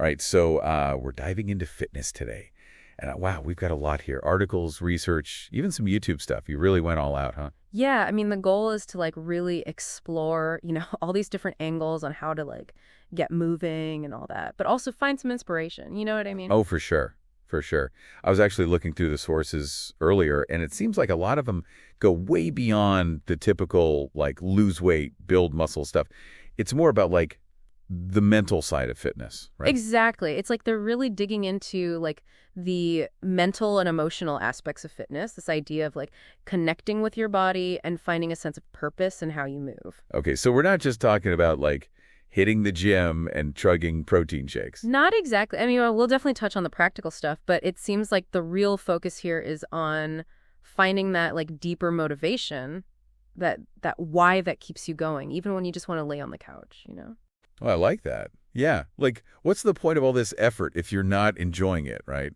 right, so we're diving into fitness today. And wow, we've got a lot here. Articles, research, even some YouTube stuff. You really went all out, huh? Yeah, I mean, the goal is to like really explore, all these different angles on how to like get moving and all that, but also find some inspiration. You know what I mean? Oh, for sure. For sure. I was actually looking through the sources earlier, and it seems like a lot of them go way beyond the typical, like, lose weight, build muscle stuff. It's more about, like, the mental side of fitness, right? Exactly. It's like they're really digging into like the mental and emotional aspects of fitness, this idea of like connecting with your body and finding a sense of purpose in how you move. Okay, so we're not just talking about, like, hitting the gym and chugging protein shakes. Not exactly. I mean, we'll definitely touch on the practical stuff, but it seems like the real focus here is on finding that like deeper motivation, that why that keeps you going, even when you just want to lay on the couch. Oh, I like that. Yeah, like, what's the point of all this effort if you're not enjoying it, right?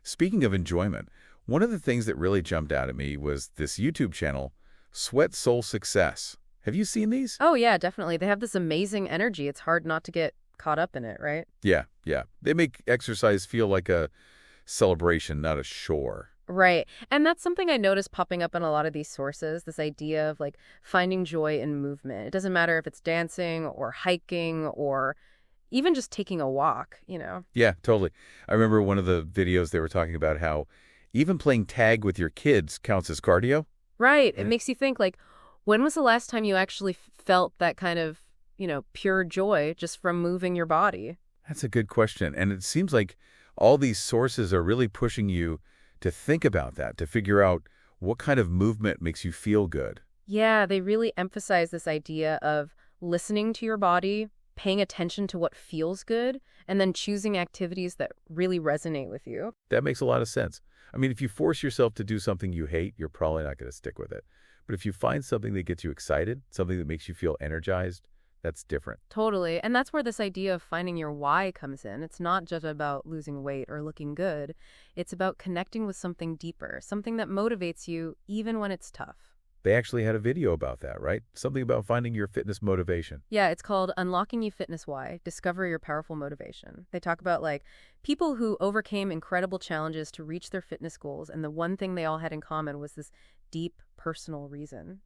Speaking of enjoyment, one of the things that really jumped out at me was this YouTube channel, Sweat Soul Success. Have you seen these? Oh yeah, definitely. They have this amazing energy. It's hard not to get caught up in it, right? Yeah, yeah. They make exercise feel like a celebration, not a chore. Right. And that's something I noticed popping up in a lot of these sources, this idea of like finding joy in movement. It doesn't matter if it's dancing or hiking or even just taking a walk. Yeah, totally. I remember one of the videos they were talking about how even playing tag with your kids counts as cardio. Right. It Yeah. makes you think like, when was the last time you actually felt that kind of, pure joy just from moving your body? That's a good question. And it seems like all these sources are really pushing you to think about that, to figure out what kind of movement makes you feel good. Yeah, they really emphasize this idea of listening to your body, paying attention to what feels good, and then choosing activities that really resonate with you. That makes a lot of sense. I mean, if you force yourself to do something you hate, you're probably not going to stick with it. But if you find something that gets you excited, something that makes you feel energized, that's different. Totally. And that's where this idea of finding your why comes in. It's not just about losing weight or looking good. It's about connecting with something deeper, something that motivates you even when it's tough. They actually had a video about that, right? Something about finding your fitness motivation. Yeah, it's called Unlocking You Fitness Why, Discover Your Powerful Motivation. They talk about like people who overcame incredible challenges to reach their fitness goals, and the one thing they all had in common was this deep personal reason.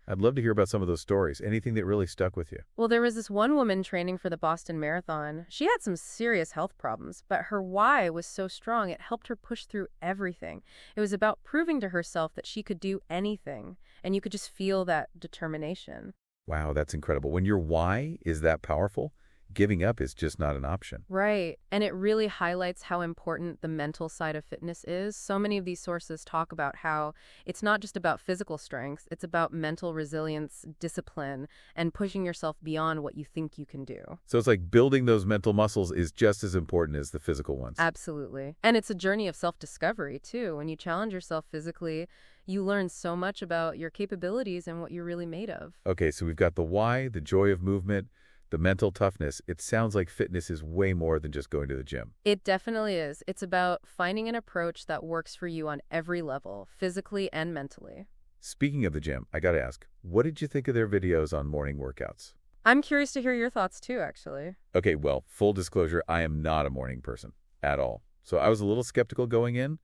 I'd love to hear about some of those stories. Anything that really stuck with you. Well, there was this one woman training for the Boston Marathon. She had some serious health problems, but her why was so strong it helped her push through everything. It was about proving to herself that she could do anything, and you could just feel that determination. Wow, that's incredible. When your why is that powerful, giving up is just not an option. Right. And it really highlights how important the mental side of fitness is. So many of these sources talk about how it's not just about physical strength, it's about mental resilience, discipline, and pushing yourself beyond what you think you can do. So it's like building those mental muscles is just as important as the physical ones. Absolutely. And it's a journey of self-discovery, too. When you challenge yourself physically, you learn so much about your capabilities and what you're really made of. Okay, so we've got the why, the joy of movement, the mental toughness. It sounds like fitness is way more than just going to the gym. It definitely is. It's about finding an approach that works for you on every level, physically and mentally. Speaking of the gym, I got to ask, what did you think of their videos on morning workouts? I'm curious to hear your thoughts too, actually. Okay, well, full disclosure, I am not a morning person at all. So I was a little skeptical going in,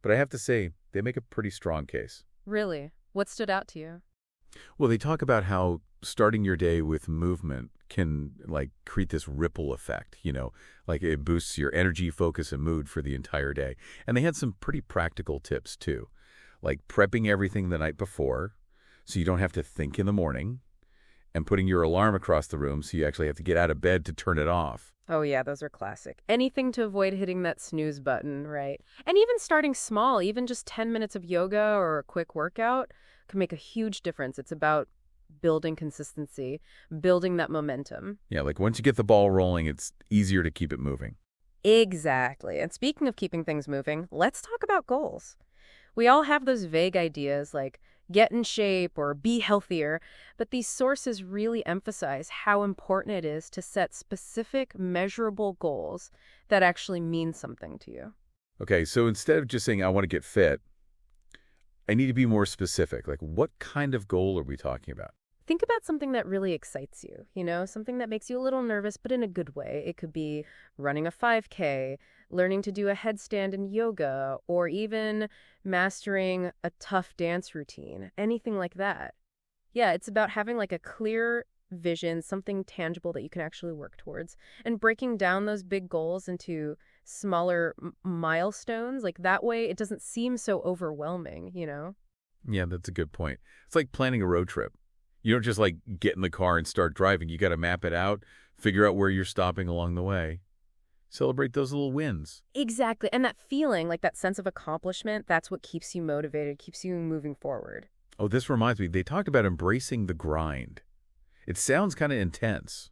but I have to say, they make a pretty strong case. Really? What stood out to you? Well, they talk about how starting your day with movement can like create this ripple effect, like it boosts your energy, focus, and mood for the entire day. And they had some pretty practical tips too, like prepping everything the night before so you don't have to think in the morning, and putting your alarm across the room so you actually have to get out of bed to turn it off. Oh, yeah, those are classic. Anything to avoid hitting that snooze button, right? And even starting small, even just 10 minutes of yoga or a quick workout can make a huge difference. It's about building consistency, building that momentum. Yeah, like once you get the ball rolling, it's easier to keep it moving. Exactly. And speaking of keeping things moving, let's talk about goals. We all have those vague ideas like get in shape or be healthier, but these sources really emphasize how important it is to set specific, measurable goals that actually mean something to you. Okay, so instead of just saying, I want to get fit, I need to be more specific. Like, what kind of goal are we talking about? Think about something that really excites you, something that makes you a little nervous, but in a good way. It could be running a 5K, learning to do a headstand in yoga, or even mastering a tough dance routine, anything like that. Yeah, it's about having like a clear vision, something tangible that you can actually work towards, and breaking down those big goals into smaller milestones. Like that way, it doesn't seem so overwhelming. Yeah, that's a good point. It's like planning a road trip. You don't just like get in the car and start driving. You got to map it out, figure out where you're stopping along the way. Celebrate those little wins. Exactly. And that feeling, like that sense of accomplishment, that's what keeps you motivated, keeps you moving forward. Oh, this reminds me, they talked about embracing the grind. It sounds kind of intense.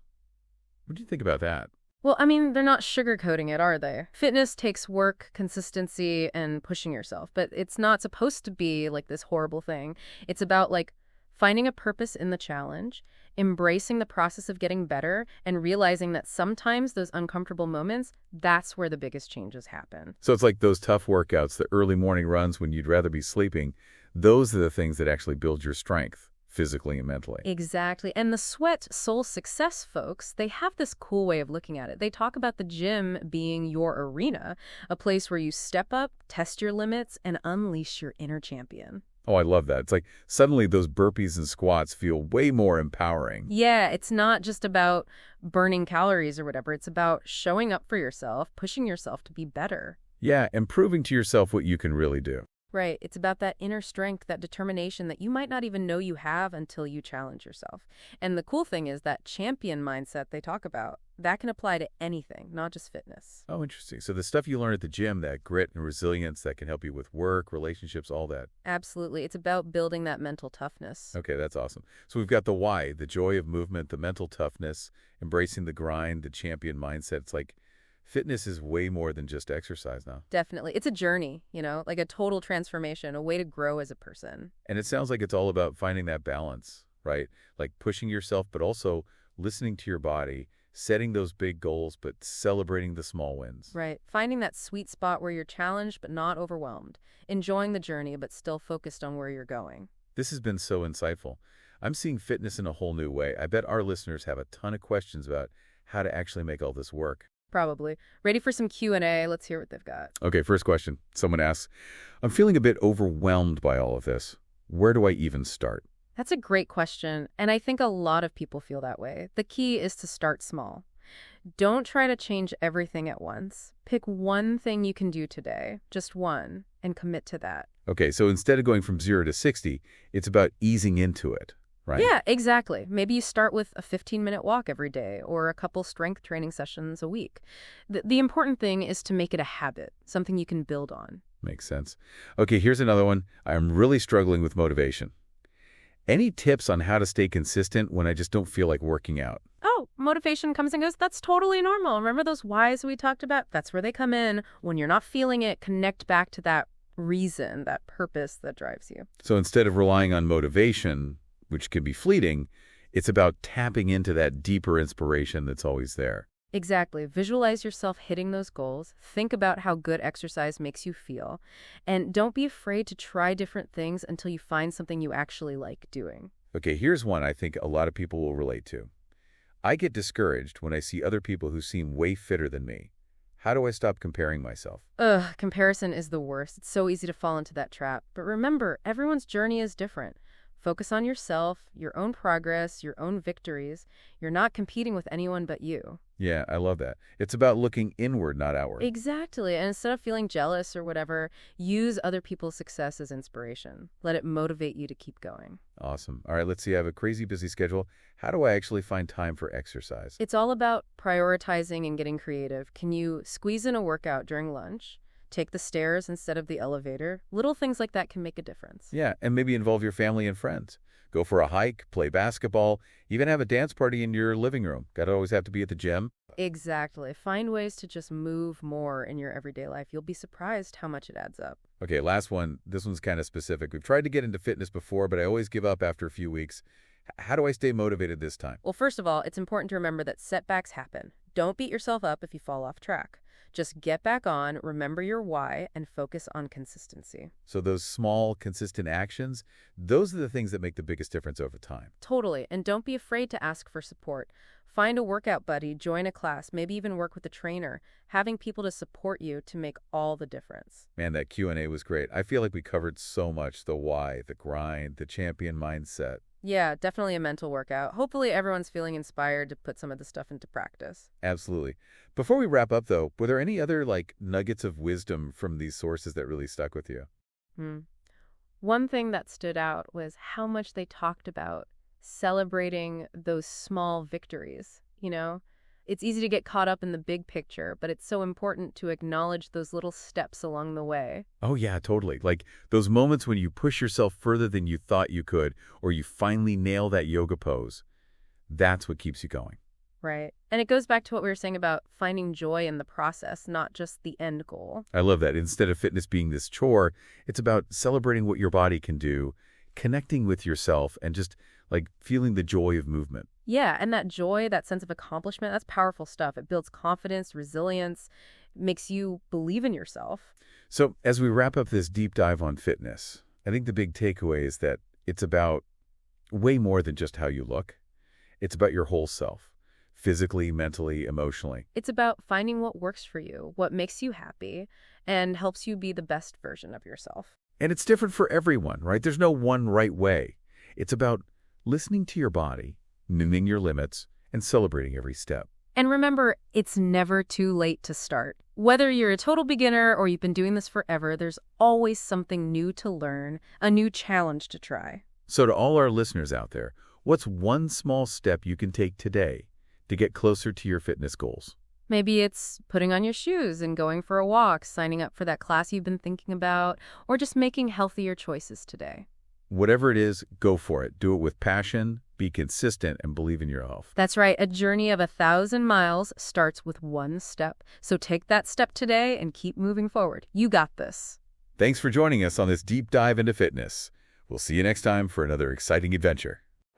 What do you think about that? Well, I mean, they're not sugarcoating it, are they? Fitness takes work, consistency, and pushing yourself, but it's not supposed to be like this horrible thing. It's about like finding a purpose in the challenge, embracing the process of getting better, and realizing that sometimes those uncomfortable moments, that's where the biggest changes happen. So it's like those tough workouts, the early morning runs when you'd rather be sleeping. Those are the things that actually build your strength, physically and mentally. Exactly. And the Sweat Soul Success folks, they have this cool way of looking at it. They talk about the gym being your arena, a place where you step up, test your limits, and unleash your inner champion. Oh, I love that. It's like suddenly those burpees and squats feel way more empowering. Yeah, it's not just about burning calories or whatever. It's about showing up for yourself, pushing yourself to be better. Yeah, and proving to yourself what you can really do. Right. It's about that inner strength, that determination that you might not even know you have until you challenge yourself. And the cool thing is that champion mindset they talk about, that can apply to anything, not just fitness. Oh, interesting. So the stuff you learn at the gym, that grit and resilience that can help you with work, relationships, all that. Absolutely. It's about building that mental toughness. Okay, that's awesome. So we've got the why, the joy of movement, the mental toughness, embracing the grind, the champion mindset. It's like fitness is way more than just exercise now. Definitely. It's a journey, like a total transformation, a way to grow as a person. And it sounds like it's all about finding that balance, right? Like pushing yourself, but also listening to your body, setting those big goals, but celebrating the small wins. Right. Finding that sweet spot where you're challenged but not overwhelmed. Enjoying the journey but still focused on where you're going. This has been so insightful. I'm seeing fitness in a whole new way. I bet our listeners have a ton of questions about how to actually make all this work. Probably. Ready for some Q&A? Let's hear what they've got. Okay, first question. Someone asks, I'm feeling a bit overwhelmed by all of this. Where do I even start? That's a great question, and I think a lot of people feel that way. The key is to start small. Don't try to change everything at once. Pick one thing you can do today, just one, and commit to that. Okay, so instead of going from 0 to 60, it's about easing into it, right? Yeah, exactly. Maybe you start with a 15-minute walk every day or a couple strength training sessions a week. The important thing is to make it a habit, something you can build on. Makes sense. Okay, here's another one. I'm really struggling with motivation. Any tips on how to stay consistent when I just don't feel like working out? Oh, motivation comes and goes. That's totally normal. Remember those whys we talked about? That's where they come in. When you're not feeling it, connect back to that reason, that purpose that drives you. So instead of relying on motivation, which can be fleeting, it's about tapping into that deeper inspiration that's always there. Exactly. Visualize yourself hitting those goals. Think about how good exercise makes you feel. And don't be afraid to try different things until you find something you actually like doing. Okay, here's one I think a lot of people will relate to. I get discouraged when I see other people who seem way fitter than me. How do I stop comparing myself? Ugh, comparison is the worst. It's so easy to fall into that trap. But remember, everyone's journey is different. Focus on yourself, your own progress, your own victories. You're not competing with anyone but you. Yeah, I love that. It's about looking inward, not outward. Exactly. And instead of feeling jealous or whatever, use other people's success as inspiration. Let it motivate you to keep going. Awesome. All right, let's see. I have a crazy busy schedule. How do I actually find time for exercise? It's all about prioritizing and getting creative. Can you squeeze in a workout during lunch? Take the stairs instead of the elevator? Little things like that can make a difference. Yeah, and maybe involve your family and friends. Go for a hike, play basketball, even have a dance party in your living room. Got to always have to be at the gym. Exactly. Find ways to just move more in your everyday life. You'll be surprised how much it adds up. Okay, last one. This one's kind of specific. We've tried to get into fitness before, but I always give up after a few weeks. How do I stay motivated this time? Well, first of all, it's important to remember that setbacks happen. Don't beat yourself up if you fall off track. Just get back on, remember your why, and focus on consistency. So those small, consistent actions, those are the things that make the biggest difference over time. Totally. And don't be afraid to ask for support. Find a workout buddy, join a class, maybe even work with a trainer. Having people to support you to make all the difference. Man, that Q&A was great. I feel like we covered so much: the why, the grind, the champion mindset. Yeah, definitely a mental workout. Hopefully everyone's feeling inspired to put some of this stuff into practice. Absolutely. Before we wrap up, though, were there any other, nuggets of wisdom from these sources that really stuck with you? Hmm. One thing that stood out was how much they talked about celebrating those small victories, you know? It's easy to get caught up in the big picture, but it's so important to acknowledge those little steps along the way. Oh, yeah, totally. Like those moments when you push yourself further than you thought you could, or you finally nail that yoga pose. That's what keeps you going. Right. And it goes back to what we were saying about finding joy in the process, not just the end goal. I love that. Instead of fitness being this chore, it's about celebrating what your body can do, connecting with yourself, and just feeling the joy of movement. Yeah, and that joy, that sense of accomplishment, that's powerful stuff. It builds confidence, resilience, makes you believe in yourself. So as we wrap up this deep dive on fitness, I think the big takeaway is that it's about way more than just how you look. It's about your whole self, physically, mentally, emotionally. It's about finding what works for you, what makes you happy, and helps you be the best version of yourself. And it's different for everyone, right? There's no one right way. It's about listening to your body, naming your limits, and celebrating every step. And remember, it's never too late to start. Whether you're a total beginner or you've been doing this forever, there's always something new to learn, a new challenge to try. So to all our listeners out there, what's one small step you can take today to get closer to your fitness goals? Maybe it's putting on your shoes and going for a walk, signing up for that class you've been thinking about, or just making healthier choices today. Whatever it is, go for it. Do it with passion, be consistent, and believe in your health. That's right. A journey of 1,000 miles starts with one step. So take that step today and keep moving forward. You got this. Thanks for joining us on this deep dive into fitness. We'll see you next time for another exciting adventure.